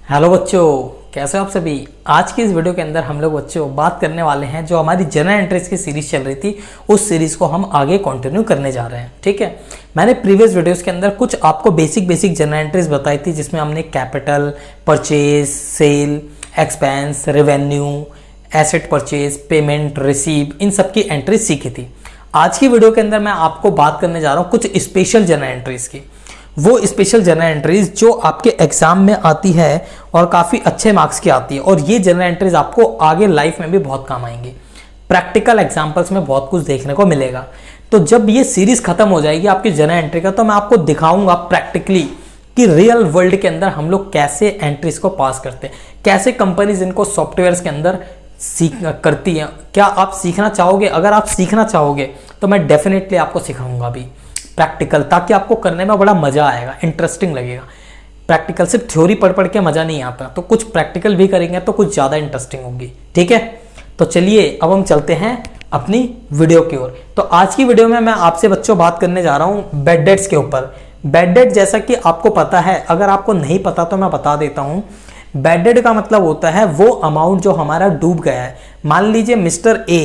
Hello बच्चों, कैसे हो आप सभी। आज की इस वीडियो के अंदर हम लोग बच्चों बात करने वाले हैं जो हमारी जनरल एंट्रीज की सीरीज चल रही थी, उस सीरीज को हम आगे कंटिन्यू करने जा रहे हैं। ठीक है, मैंने प्रीवियस वीडियोस के अंदर कुछ आपको बेसिक जनरल एंट्रीज बताई थी, जिसमें हमने capital, purchase, sale, expense, revenue, asset purchase, payment, receive, इन सब की एंट्रीज सीखी थी। आज की वीडियो के अंदर मैं आपको बात करने जा रहा हूँ कुछ स्पेशल जनरल एंट्रीज की। वो स्पेशल जनरल एंट्रीज जो आपके एग्जाम में आती है और काफ़ी अच्छे मार्क्स की आती है, और ये जनरल एंट्रीज आपको आगे लाइफ में भी बहुत काम आएंगी। प्रैक्टिकल एग्जाम्पल्स में बहुत कुछ देखने को मिलेगा। तो जब ये सीरीज खत्म हो जाएगी आपकी जनरल एंट्री का, तो मैं आपको दिखाऊंगा प्रैक्टिकली कि रियल वर्ल्ड के अंदर हम लोग कैसे एंट्रीज को पास करते हैं, कैसे कंपनीज इनको सॉफ्टवेयर के अंदर करती हैं। क्या आप सीखना चाहोगे? अगर आप सीखना चाहोगे तो मैं डेफिनेटली आपको सिखाऊंगा भी प्रैक्टिकल, ताकि आपको करने में बड़ा मजा आएगा, इंटरेस्टिंग लगेगा। प्रैक्टिकल सिर्फ थ्योरी पढ़ पढ़ के मजा नहीं आता, तो कुछ प्रैक्टिकल भी करेंगे तो कुछ ज़्यादा इंटरेस्टिंग होगी। ठीक है, तो चलिए अब हम चलते हैं अपनी वीडियो की ओर। तो आज की वीडियो में मैं आपसे बच्चों बात करने जा रहा हूँ बैड डेट्स के ऊपर। बैड डेट जैसा कि आपको पता है, अगर आपको नहीं पता तो मैं बता देता हूँ। बैड डेट का मतलब होता है वो अमाउंट जो हमारा डूब गया है। मान लीजिए मिस्टर ए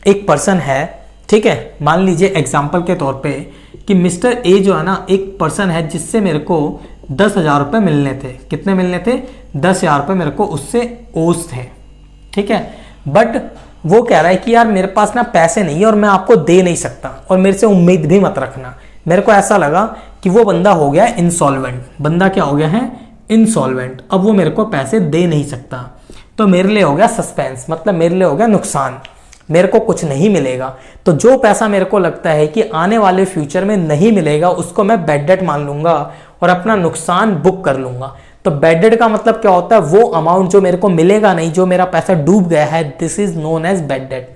एक पर्सन है, ठीक है, मान लीजिए एग्जाम्पल के तौर पे कि मिस्टर ए जो है ना एक पर्सन है जिससे मेरे को 10,000 रुपये मिलने थे। कितने मिलने थे? 10,000 रुपये मेरे को उससे ओस थे। ठीक है, बट वो कह रहा है कि यार मेरे पास ना पैसे नहीं है और मैं आपको दे नहीं सकता, और मेरे से उम्मीद भी मत रखना। मेरे को ऐसा लगा कि वो बंदा हो गया इंसॉल्वेंट। बंदा क्या हो गया है? इंसॉल्वेंट। अब वो मेरे को पैसे दे नहीं सकता, तो मेरे लिए हो गया सस्पेंस, मतलब मेरे लिए हो गया नुकसान, मेरे को कुछ नहीं मिलेगा। तो जो पैसा मेरे को लगता है कि आने वाले फ्यूचर में नहीं मिलेगा, उसको मैं बैड डेट मान लूंगा और अपना नुकसान बुक कर लूंगा। तो बैड डेट का मतलब क्या होता है? वो अमाउंट जो मेरे को मिलेगा नहीं, जो मेरा पैसा डूब गया है, this is known as bad debt.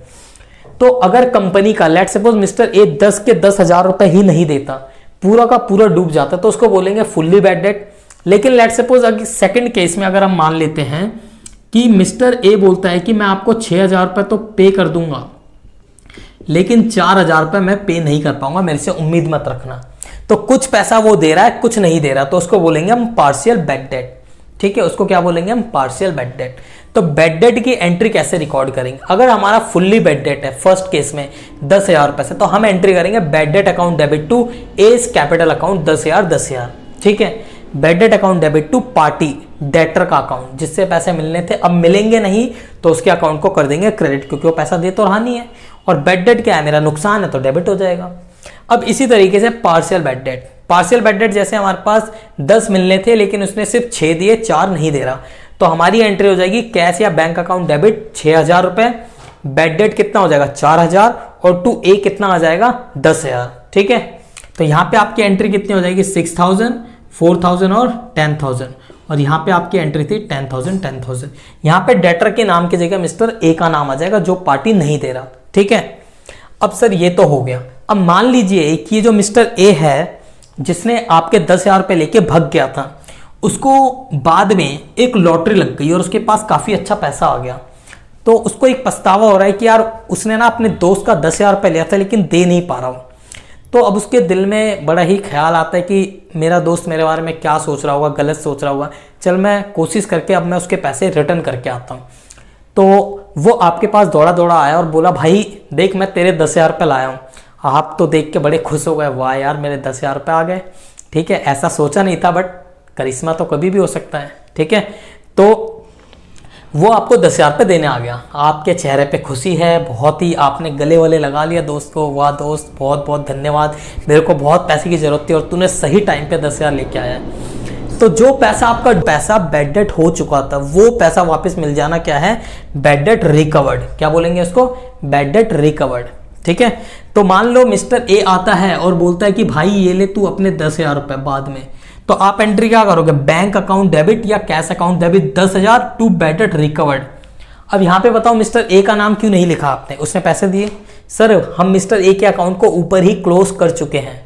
तो अगर कंपनी का लेट सपोज मिस्टर ए 10 के 10,000 रुपए ही नहीं देता, पूरा का पूरा डूब जाता, तो उसको बोलेंगे फुल्ली बैड डेट। लेकिन लेट सपोज अगर सेकंड केस में अगर हम मान लेते हैं कि मिस्टर ए बोलता है कि मैं आपको 6,000 रुपये तो पे कर दूंगा, लेकिन 4,000 रुपये मैं पे नहीं कर पाऊंगा, मेरे से उम्मीद मत रखना। तो कुछ पैसा वो दे रहा है, कुछ नहीं दे रहा, तो उसको बोलेंगे हम पार्शियल बैड डेट। ठीक है, उसको क्या बोलेंगे हम? Partial bad debt. तो बैड डेट की एंट्री कैसे रिकॉर्ड करेंगे? अगर हमारा फुल्ली बैड डेट है फर्स्ट केस में 10,000 रुपये से, तो हम एंट्री करेंगे bad debt account debit to as capital account 10,000। ठीक है, bad debt account debit to party debtor का अकाउंट, जिससे पैसे मिलने थे अब मिलेंगे नहीं, तो उसके अकाउंट को कर देंगे क्रेडिट, क्योंकि वो पैसा दे तो रहा नहीं है। और बैड डेट क्या है? मेरा नुकसान है, तो डेबिट हो जाएगा। अब इसी तरीके से partial bad date. Partial bad date जैसे हमारे पास 10 मिलने थे, लेकिन उसने सिर्फ 6 दिए, 4 नहीं दे रहा, तो हमारी एंट्री हो जाएगी कैश या बैंक अकाउंट डेबिट 6,000 रुपए। बैड डेट कितना हो जाएगा? 4,000, और टू ए कितना आ जाएगा? 10,000। ठीक है, तो यहाँ पे आपकी एंट्री कितनी हो जाएगी? 6,000, 4,000 और 10,000। और यहाँ पे आपकी एंट्री थी 10,000। यहाँ पे डेटर के नाम की जगह मिस्टर ए का नाम आ जाएगा, जो पार्टी नहीं दे रहा। ठीक है, अब सर ये तो हो गया। अब मान लीजिए कि ये जो मिस्टर ए है जिसने आपके 10,000 रुपये लेके भग गया था, उसको बाद में एक लॉटरी लग गई और उसके पास काफी अच्छा पैसा आ गया, तो उसको एक पछतावा हो रहा है कि यार उसने ना अपने दोस्त का 10,000 रुपये लिया था लेकिन दे नहीं पा रहा हूँ। तो अब उसके दिल में बड़ा ही ख्याल आता है कि मेरा दोस्त मेरे बारे में क्या सोच रहा होगा, गलत सोच रहा होगा, चल मैं कोशिश करके अब मैं उसके पैसे रिटर्न करके आता हूँ। तो वो आपके पास दौड़ा दौड़ा आया और बोला, भाई देख मैं तेरे 10,000 रुपये लाया हूँ। आप तो देख के बड़े खुश हो गए, वाह यार मेरे 10,000 रुपये आ गए। ठीक है, ऐसा सोचा नहीं था, बट करिश्मा तो कभी भी हो सकता है। ठीक है, तो वो आपको 10,000 रुपये देने आ गया, आपके चेहरे पे खुशी है बहुत ही, आपने गले वाले लगा लिया दोस्त को, वाह दोस्त बहुत बहुत धन्यवाद, मेरे को बहुत पैसे की जरूरत थी और तूने सही टाइम पे 10,000 लेके आया। तो जो पैसा आपका पैसा बैड डेट हो चुका था, वो पैसा वापस मिल जाना क्या है? Bad debt recovered. क्या बोलेंगे उसको? Bad debt recovered. ठीक है, तो मान लो मिस्टर ए आता है और बोलता है कि भाई ये ले तू अपने 10,000 रुपये बाद में, तो आप एंट्री क्या करोगे? बैंक अकाउंट डेबिट या cash account debit 10,000 to bad debt recovered. अब यहाँ पे बताओ मिस्टर ए का नाम क्यों नहीं लिखा आपने? उसने पैसे दिए। सर हम मिस्टर ए के अकाउंट को ऊपर ही क्लोज कर चुके हैं,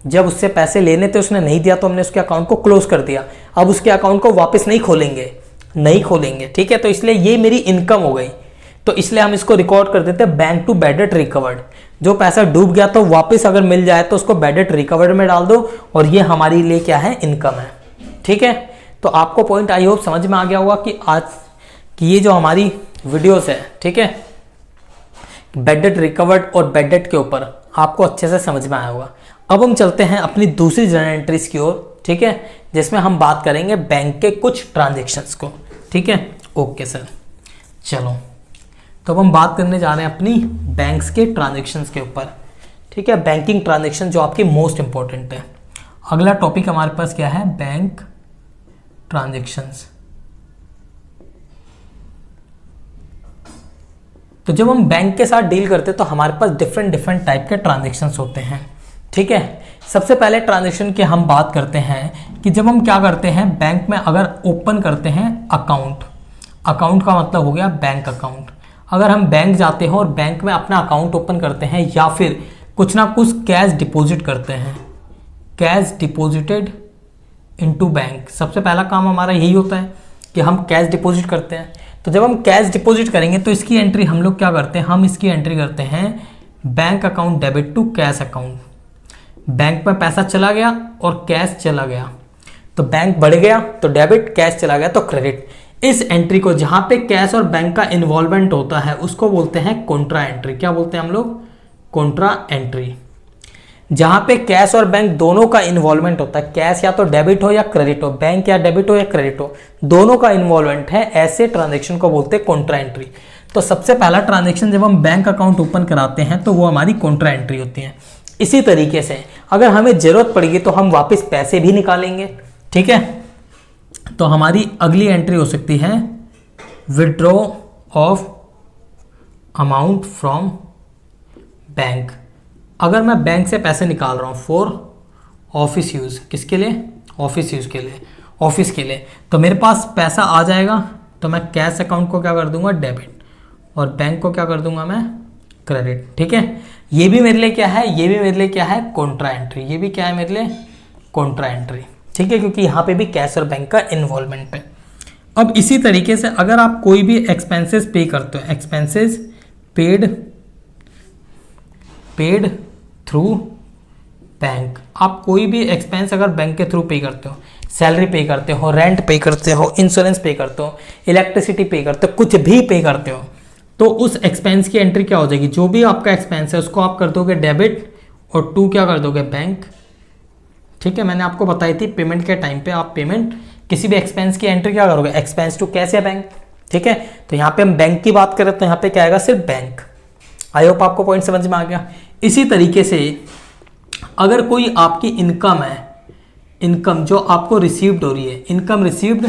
जब उससे पैसे लेने थे उसने नहीं दिया तो हमने उसके अकाउंट को क्लोज कर दिया, अब उसके अकाउंट को वापस नहीं खोलेंगे। ठीक है, तो इसलिए ये मेरी इनकम हो गई, तो इसलिए हम इसको रिकॉर्ड कर देते हैं bank to bad debt recovered. जो पैसा डूब गया तो वापस अगर मिल जाए तो उसको बैड डेट रिकवर्ड में डाल दो, और ये हमारे लिए क्या है? इनकम है। ठीक है, तो आपको पॉइंट आई होप समझ में आ गया होगा कि आज की ये जो हमारी वीडियोस है, ठीक है, बैड डेट रिकवर्ड और बैड डेट के ऊपर आपको अच्छे से समझ में आया होगा। अब हम चलते हैं अपनी दूसरी जर्नल एंट्रीज की ओर, ठीक है, जिसमें हम बात करेंगे बैंक के कुछ ट्रांजेक्शन्स को, ठीक है। ओके सर, चलो तो अब हम बात करने जा रहे हैं अपनी बैंक्स के ट्रांजेक्शन्स के ऊपर, ठीक है, बैंकिंग ट्रांजेक्शन जो आपकी मोस्ट इंपॉर्टेंट है। अगला टॉपिक हमारे पास क्या है, बैंक ट्रांजेक्शन्स। तो जब हम बैंक के साथ डील करते हैं तो हमारे पास डिफरेंट टाइप के ट्रांजेक्शन्स होते हैं, ठीक है। सबसे पहले ट्रांजेक्शन की हम बात करते हैं कि जब हम क्या करते हैं, बैंक में अगर ओपन करते हैं अकाउंट, अकाउंट का मतलब हो गया बैंक अकाउंट। अगर हम बैंक जाते हैं और बैंक में अपना अकाउंट ओपन करते हैं या फिर कुछ ना कुछ कैश डिपॉजिट करते हैं, कैश डिपॉजिटेड इनटू बैंक, सबसे पहला काम हमारा यही होता है कि हम कैश डिपॉजिट करते हैं। तो जब हम कैश डिपॉजिट करेंगे तो इसकी एंट्री हम लोग क्या करते हैं, हम इसकी एंट्री करते हैं bank account debit to cash account. Bank में पैसा चला गया और कैश चला गया, तो बैंक बढ़ गया तो डेबिट, कैश चला गया तो क्रेडिट। इस एंट्री को जहां पे कैश और बैंक का इन्वॉल्वमेंट होता है उसको बोलते हैं कॉन्ट्रा एंट्री। क्या बोलते हैं हम लोग, कॉन्ट्रा एंट्री। जहां पे कैश और बैंक दोनों का इन्वॉल्वमेंट होता है, कैश या तो डेबिट हो या क्रेडिट हो, बैंक या डेबिट हो या क्रेडिट हो, दोनों का इन्वॉल्वमेंट है, ऐसे ट्रांजेक्शन को बोलते हैं कॉन्ट्रा एंट्री। तो सबसे पहला ट्रांजेक्शन जब हम बैंक अकाउंट ओपन कराते हैं तो वो हमारी कॉन्ट्रा एंट्री होती है। इसी तरीके से अगर हमें जरूरत पड़ेगी तो हम वापस पैसे भी निकालेंगे, ठीक है। तो हमारी अगली एंट्री हो सकती है withdraw of amount from bank. अगर मैं बैंक से पैसे निकाल रहा हूँ फॉर ऑफिस यूज, किसके लिए, ऑफिस यूज के लिए, ऑफिस के लिए, तो मेरे पास पैसा आ जाएगा तो मैं कैश अकाउंट को क्या कर दूंगा, डेबिट, और बैंक को क्या कर दूंगा मैं, क्रेडिट, ठीक है। ये भी मेरे लिए क्या है, ये भी मेरे लिए क्या है, कॉन्ट्रा एंट्री। ये भी क्या है मेरे लिए, कॉन्ट्रा एंट्री, ठीक है, क्योंकि यहाँ पे भी कैश और बैंक का इन्वॉल्वमेंट है। अब इसी तरीके से अगर आप कोई भी एक्सपेंसेस पे करते हो, एक्सपेंसेस पेड थ्रू बैंक, आप कोई भी एक्सपेंस अगर बैंक के थ्रू पे करते हो, सैलरी पे करते हो, रेंट पे करते हो, इंश्योरेंस पे करते हो, इलेक्ट्रिसिटी पे करते हो, कुछ भी पे करते हो, तो उस एक्सपेंस की एंट्री क्या हो जाएगी, जो भी आपका एक्सपेंस है उसको आप कर दोगे डेबिट और टू क्या कर दोगे, बैंक, ठीक है। मैंने आपको बताई थी पेमेंट के टाइम पे आप पेमेंट किसी भी एक्सपेंस की एंट्री क्या करोगे, एक्सपेंस टू कैश या बैंक, ठीक है। तो यहाँ पे हम बैंक की बात करें तो यहाँ पे क्या आएगा, सिर्फ बैंक। आई होप आपको पॉइंट समझ में आ गया। इसी तरीके से अगर कोई आपकी इनकम है, इनकम जो आपको रिसीव्ड हो रही है, इनकम रिसीव्ड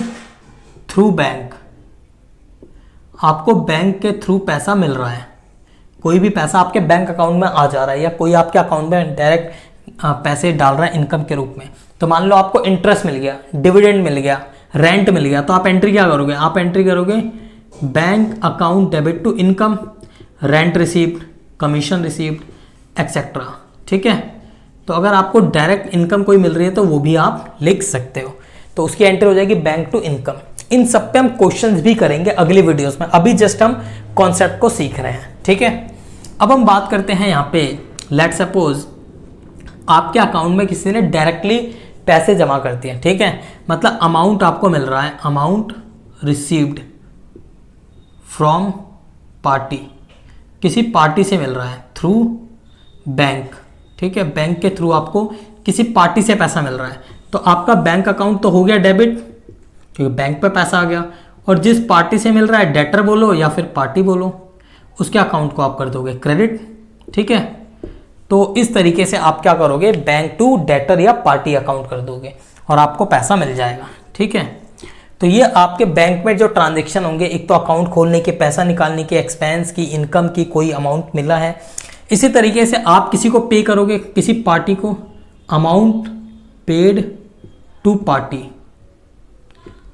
थ्रू बैंक, आपको बैंक के थ्रू पैसा मिल रहा है, कोई भी पैसा आपके बैंक अकाउंट में आ जा रहा है या कोई आपके अकाउंट में डायरेक्ट पैसे डाल रहा है इनकम के रूप में, तो मान लो आपको इंटरेस्ट मिल गया, डिविडेंड मिल गया, रेंट मिल गया, तो आप एंट्री क्या करोगे, आप एंट्री करोगे bank account debit to income, rent received, commission received etcetera, ठीक है। तो अगर आपको डायरेक्ट इनकम कोई मिल रही है तो वो भी आप लिख सकते हो, तो उसकी एंट्री हो जाएगी बैंक टू इनकम। इन सब पे हम क्वेश्चंस भी करेंगे अगली वीडियोस में, अभी जस्ट हम कॉन्सेप्ट को सीख रहे हैं, ठीक है। अब हम बात करते हैं यहाँ पे, लेट सपोज आपके अकाउंट में किसी ने डायरेक्टली पैसे जमा कर दिए, ठीक है, मतलब अमाउंट आपको मिल रहा है, अमाउंट रिसीव्ड फ्रॉम पार्टी, किसी पार्टी से मिल रहा है थ्रू बैंक, ठीक है, बैंक के थ्रू आपको किसी पार्टी से पैसा मिल रहा है, तो आपका बैंक अकाउंट तो हो गया डेबिट क्योंकि बैंक पे पैसा आ गया, और जिस पार्टी से मिल रहा है, डेटर बोलो या फिर पार्टी बोलो, उसके अकाउंट को आप कर दोगे क्रेडिट, ठीक है। तो इस तरीके से आप क्या करोगे, बैंक टू डेटर या पार्टी अकाउंट कर दोगे और आपको पैसा मिल जाएगा, ठीक है। तो ये आपके बैंक में जो ट्रांजेक्शन होंगे, एक तो अकाउंट खोलने के, पैसा निकालने के, एक्सपेंस की, इनकम की, कोई अमाउंट मिला है, इसी तरीके से आप किसी को पे करोगे, किसी पार्टी को, amount paid to party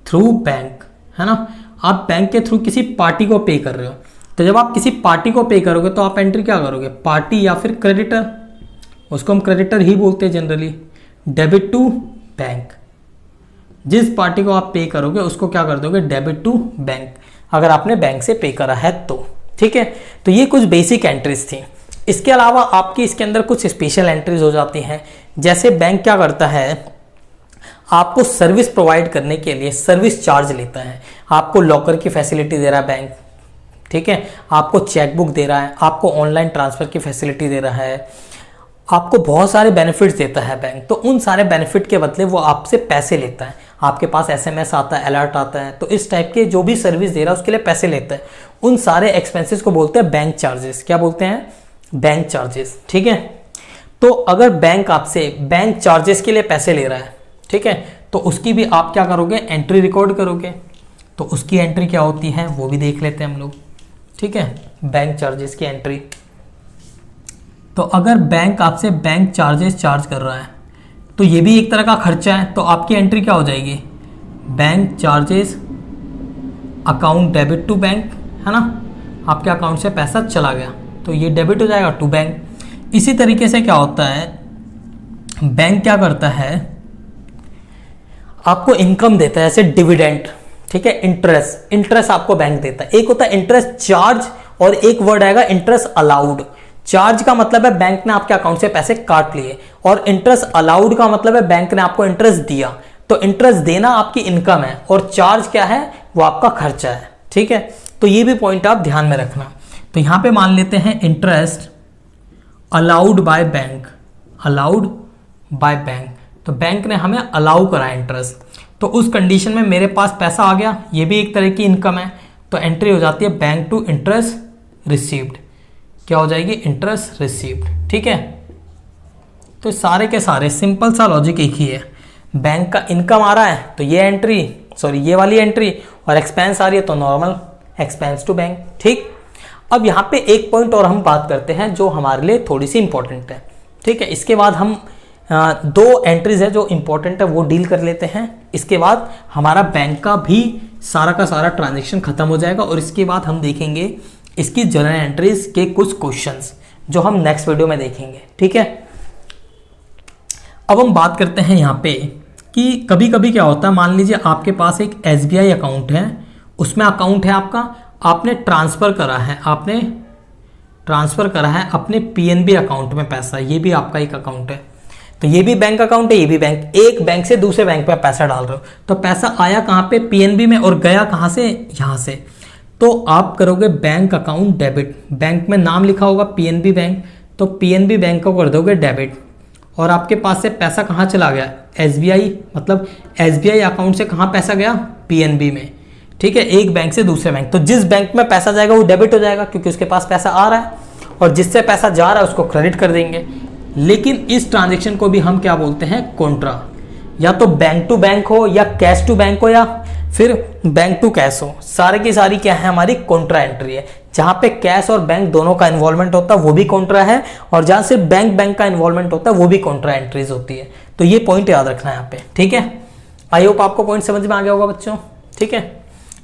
through bank, है ना, आप बैंक के थ्रू किसी पार्टी को पे कर रहे हो, तो जब आप किसी पार्टी को पे करोगे तो आप एंट्री क्या करोगे, पार्टी या फिर क्रेडिटर, उसको हम क्रेडिटर ही बोलते हैं जनरली, डेबिट टू बैंक, जिस पार्टी को आप पे करोगे उसको क्या कर दोगे, डेबिट टू बैंक, अगर आपने बैंक से पे करा है तो, ठीक है। तो ये कुछ बेसिक एंट्रीज थी। इसके अलावा आपकी इसके अंदर कुछ स्पेशल एंट्रीज हो जाती हैं, जैसे बैंक क्या करता है, आपको सर्विस प्रोवाइड करने के लिए सर्विस चार्ज लेता है। आपको लॉकर की फैसिलिटी दे रहा है बैंक, ठीक है, आपको चेकबुक दे रहा है, आपको ऑनलाइन ट्रांसफर की फैसिलिटी दे रहा है, आपको बहुत सारे बेनिफिट्स देता है बैंक। तो उन सारे बेनिफिट के बदले वो आपसे पैसे लेता है। आपके पास SMS आता है, अलर्ट आता है, तो इस टाइप के जो भी सर्विस दे रहा है उसके लिए पैसे लेता है। उन सारे एक्सपेंसेस को बोलते हैं बैंक चार्जेस। क्या बोलते हैं? बैंक चार्जेस, ठीक है। तो अगर बैंक आपसे बैंक चार्जेस के लिए पैसे ले रहा है, ठीक है, तो उसकी भी आप क्या करोगे? एंट्री रिकॉर्ड करोगे। तो उसकी एंट्री क्या होती है वो भी देख लेते हैं हम लोग, ठीक है, बैंक चार्जेस की एंट्री। तो अगर बैंक आपसे बैंक चार्जेस चार्ज कर रहा है तो ये भी एक तरह का खर्चा है, तो आपकी एंट्री क्या हो जाएगी? Bank charges account debit to bank, है ना, आपके अकाउंट से पैसा चला गया तो ये डेबिट हो जाएगा टू बैंक। इसी तरीके से क्या होता है, बैंक क्या करता है, आपको इनकम देता है, जैसे डिविडेंड, ठीक है, इंटरेस्ट आपको बैंक देता है। एक होता है इंटरेस्ट चार्ज और एक वर्ड आएगा इंटरेस्ट अलाउड। चार्ज का मतलब है बैंक ने आपके अकाउंट से पैसे काट लिए, और इंटरेस्ट अलाउड का मतलब है बैंक ने आपको इंटरेस्ट दिया। तो इंटरेस्ट देना आपकी इनकम है और चार्ज क्या है? वो आपका खर्चा है, ठीक है। तो ये भी पॉइंट आप ध्यान में रखना। तो यहां पे मान लेते हैं interest allowed by bank, allowed by bank, तो बैंक ने हमें अलाउ करा इंटरेस्ट। तो उस कंडीशन में मेरे पास पैसा आ गया, ये भी एक तरह की इनकम है, तो एंट्री हो जाती है बैंक टू इंटरेस्ट रिसीव्ड। क्या हो जाएगी? इंटरेस्ट रिसीव्ड, ठीक है। तो सारे के सारे सिंपल सा लॉजिक एक ही है। बैंक का इनकम आ रहा है तो ये एंट्री, सॉरी ये वाली एंट्री, और एक्सपेंस आ रही है तो नॉर्मल एक्सपेंस टू बैंक, ठीक। अब यहाँ पे एक पॉइंट और हम बात करते हैं जो हमारे लिए थोड़ी सी इंपॉर्टेंट है, ठीक है। इसके बाद हम दो एंट्रीज है जो इंपॉर्टेंट है वो डील कर लेते हैं। इसके बाद हमारा बैंक का भी सारा का सारा ट्रांजेक्शन खत्म हो जाएगा, और इसके बाद हम देखेंगे इसकी जर्नल एंट्रीज के कुछ क्वेश्चंस जो हम नेक्स्ट वीडियो में देखेंगे, ठीक है। अब हम बात करते हैं यहाँ पे कि कभी कभी क्या होता है, मान लीजिए आपके पास एक SBI अकाउंट है, उसमें अकाउंट है आपका, आपने ट्रांसफ़र करा है, आपने ट्रांसफ़र करा है अपने PNB अकाउंट में पैसा, ये भी आपका एक अकाउंट है। तो ये भी बैंक अकाउंट है, ये भी बैंक, एक बैंक से दूसरे बैंक में पैसा डाल रहे हो, तो पैसा आया कहाँ पे? PNB में, और गया कहाँ से? यहाँ से। तो आप करोगे बैंक अकाउंट डेबिट, बैंक में नाम लिखा होगा PNB बैंक, तो PNB बैंक को कर दोगे डेबिट, और आपके पास से पैसा कहाँ चला गया? SBI, मतलब SBI अकाउंट से कहाँ पैसा गया? PNB में, ठीक है, एक बैंक से दूसरे बैंक। तो जिस बैंक में पैसा जाएगा वो डेबिट हो जाएगा क्योंकि उसके पास पैसा आ रहा है, और जिससे पैसा जा रहा है उसको क्रेडिट कर देंगे। लेकिन इस ट्रांजेक्शन को भी हम क्या बोलते हैं? कॉन्ट्रा। या तो बैंक टू बैंक हो, या कैश टू बैंक हो, या फिर बैंक टू कैश हो, सारे की सारी क्या है? हमारी कॉन्ट्रा एंट्री है। जहां पे कैश और बैंक दोनों का इन्वॉल्वमेंट होता है वो भी कॉन्ट्रा है, और जहां से बैंक का इन्वॉल्वमेंट होता है वो भी कॉन्ट्रा एंट्रीज होती है। तो ये पॉइंट याद रखना है यहाँ पे, ठीक है। आई होप आपको पॉइंट समझ में आ गया होगा बच्चों, ठीक है।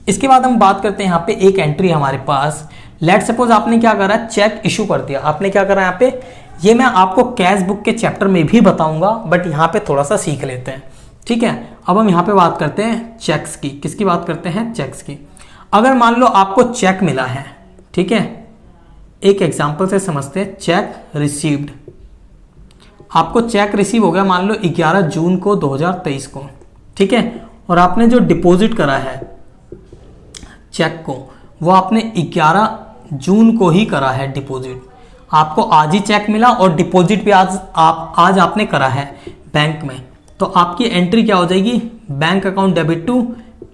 इसके बाद हम बात करते हैं यहाँ पे एक एंट्री हमारे पास, लेट सपोज आपने क्या करा? चेक इशू कर दिया। आपने क्या करा यहाँ पे? ये मैं आपको कैश बुक के चैप्टर में भी बताऊंगा, बट यहाँ पे थोड़ा सा सीख लेते हैं, ठीक है। अब हम यहाँ पे बात करते हैं चेक्स की। किसकी बात करते हैं? चेक्स की। अगर मान लो आपको चेक मिला है, ठीक है, एक एग्जांपल से समझते हैं। चेक रिसीव्ड, आपको चेक रिसीव हो गया मान लो 11 जून को 2023 को, ठीक है, और आपने जो डिपॉजिट करा है चेक को, वो आपने 11 जून को ही करा है डिपॉजिट। आपको आज ही चेक मिला और डिपॉजिट भी आज आपने करा है बैंक में, तो आपकी एंट्री क्या हो जाएगी? Bank account debit to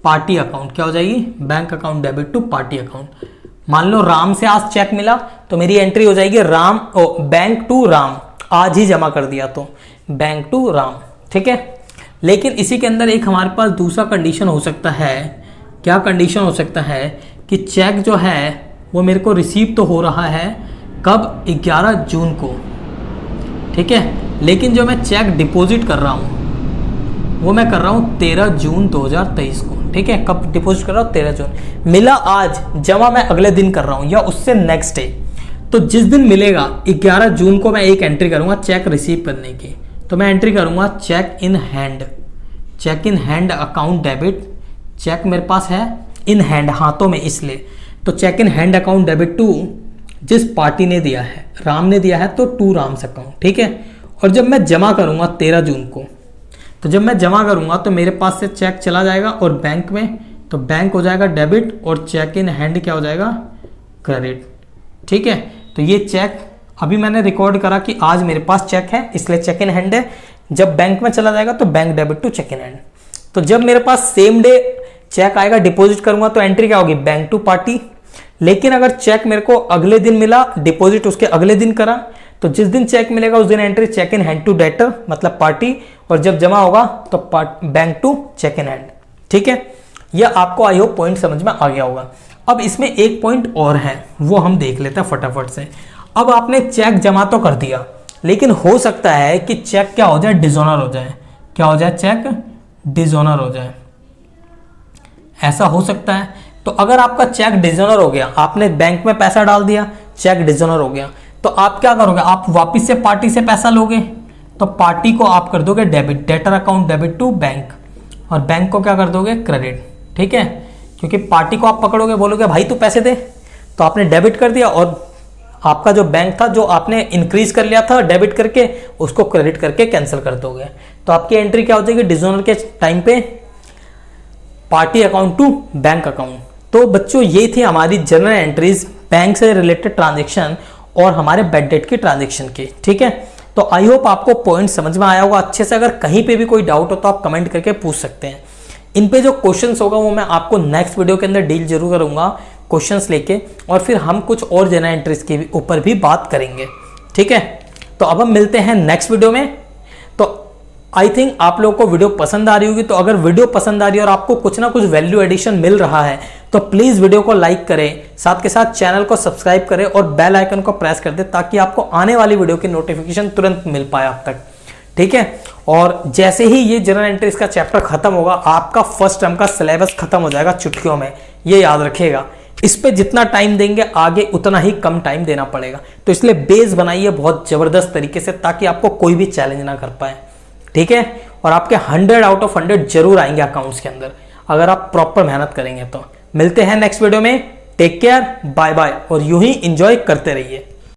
party account. क्या हो जाएगी? Bank account debit to party account. मान लो राम से आज चेक मिला तो मेरी एंट्री हो जाएगी बैंक टू राम, आज ही जमा कर दिया तो बैंक टू राम, ठीक है। लेकिन इसी के अंदर एक हमारे पास दूसरा कंडीशन हो सकता है। क्या कंडीशन हो सकता है? कि चेक जो है वो मेरे को रिसीव तो हो रहा है कब? 11 जून को, ठीक है, लेकिन जो मैं चेक डिपॉजिट कर रहा हूँ वो मैं कर रहा हूँ 13 जून 2023 को, ठीक है। कब डिपॉजिट कर रहा हूँ? 13 जून। मिला आज, जमा मैं अगले दिन कर रहा हूँ या उससे नेक्स्ट डे। तो जिस दिन मिलेगा 11 जून को मैं एक एंट्री करूँगा चेक रिसीव करने की, तो मैं एंट्री करूँगा cheque in hand, cheque in hand account debit. Cheque मेरे पास है इन हैंड, हाथों में, इसलिए तो cheque in hand account debit to जिस पार्टी ने दिया है, राम ने दिया है, तो टू राम्स अकाउंट, ठीक है। और जब मैं जमा करूँगा 13 जून को, तो जब मैं जमा करूंगा तो मेरे पास से चेक चला जाएगा और बैंक में, तो बैंक हो जाएगा डेबिट और चेक इन हैंड क्या हो जाएगा, क्रेडिट। ठीक है, तो ये चेक अभी मैंने रिकॉर्ड करा कि आज मेरे पास चेक है इसलिए चेक इन हैंड है। जब बैंक में चला जाएगा तो bank debit to cheque in hand. तो जब मेरे पास सेम डे चेक आएगा, डिपॉजिट करूंगा तो एंट्री क्या होगी, बैंक टू पार्टी। लेकिन अगर चेक मेरे को अगले दिन मिला, डिपॉजिट उसके अगले दिन करा, तो जिस दिन चेक मिलेगा उस दिन entry cheque in hand to debtor मतलब पार्टी, और जब जमा होगा तो bank to cheque in hand. ठीक है, यह आपको आई होप पॉइंट समझ में आ गया होगा। अब इसमें एक पॉइंट और है, वो हम देख लेते हैं फटाफट से। अब आपने चेक जमा तो कर दिया, लेकिन हो सकता है कि चेक क्या हो जाए, डिसऑनर हो जाए। क्या हो जाए, चेक डिसऑनर हो जाए, ऐसा हो सकता है। तो अगर आपका चेक डिसऑनर हो गया, आपने बैंक में पैसा डाल दिया, चेक डिसऑनर हो गया, तो आप क्या करोगे, आप वापस से पार्टी से पैसा लोगे, तो पार्टी को आप कर दोगे debit, debtor account debit to bank, और बैंक को क्या कर दोगे, क्रेडिट। ठीक है, क्योंकि पार्टी को आप पकड़ोगे, बोलोगे भाई तू पैसे दे, तो आपने डेबिट कर दिया, और आपका जो बैंक था जो आपने इंक्रीज कर लिया था डेबिट करके, उसको क्रेडिट करके कैंसिल कर दोगे। तो आपकी एंट्री क्या हो जाएगी, डिसऑनर के टाइम पे party account to bank account. तो बच्चों ये थी हमारी जनरल एंट्रीज बैंक से रिलेटेड ट्रांजेक्शन और हमारे बैड डेट की ट्रांजेक्शन की। ठीक है, तो आई होप आपको पॉइंट समझ में आया होगा अच्छे से। अगर कहीं पे भी कोई डाउट हो तो आप कमेंट करके पूछ सकते हैं। इन पे जो क्वेश्चंस होगा वो मैं आपको नेक्स्ट वीडियो के अंदर डील जरूर करूंगा क्वेश्चंस लेके, और फिर हम कुछ और जनरल एंट्रीज के ऊपर भी बात करेंगे। ठीक है, तो अब हम मिलते हैं नेक्स्ट वीडियो में। तो आई थिंक आप लोगों को वीडियो पसंद आ रही होगी। तो अगर वीडियो पसंद आ रही है और आपको कुछ ना कुछ वैल्यू एडिशन मिल रहा है तो प्लीज वीडियो को लाइक करें, साथ के साथ चैनल को सब्सक्राइब करें और बेल आइकन को प्रेस कर दें, ताकि आपको आने वाली वीडियो की नोटिफिकेशन तुरंत मिल पाए आप तक। ठीक है, और जैसे ही ये जनरल एंट्रीज का चैप्टर खत्म होगा, आपका फर्स्ट टर्म का सिलेबस खत्म हो जाएगा चुटकियों में, ये याद रखिएगा। इस पे जितना टाइम देंगे आगे उतना ही कम टाइम देना पड़ेगा। तो इसलिए बेस बनाइए बहुत जबरदस्त तरीके से, ताकि आपको कोई भी चैलेंज ना कर पाए। ठीक है, और आपके 100 आउट ऑफ 100 जरूर आएंगे अकाउंट्स के अंदर, अगर आप प्रॉपर मेहनत करेंगे तो। मिलते हैं नेक्स्ट वीडियो में, टेक केयर, बाय बाय, और यूं ही एंजॉय करते रहिए।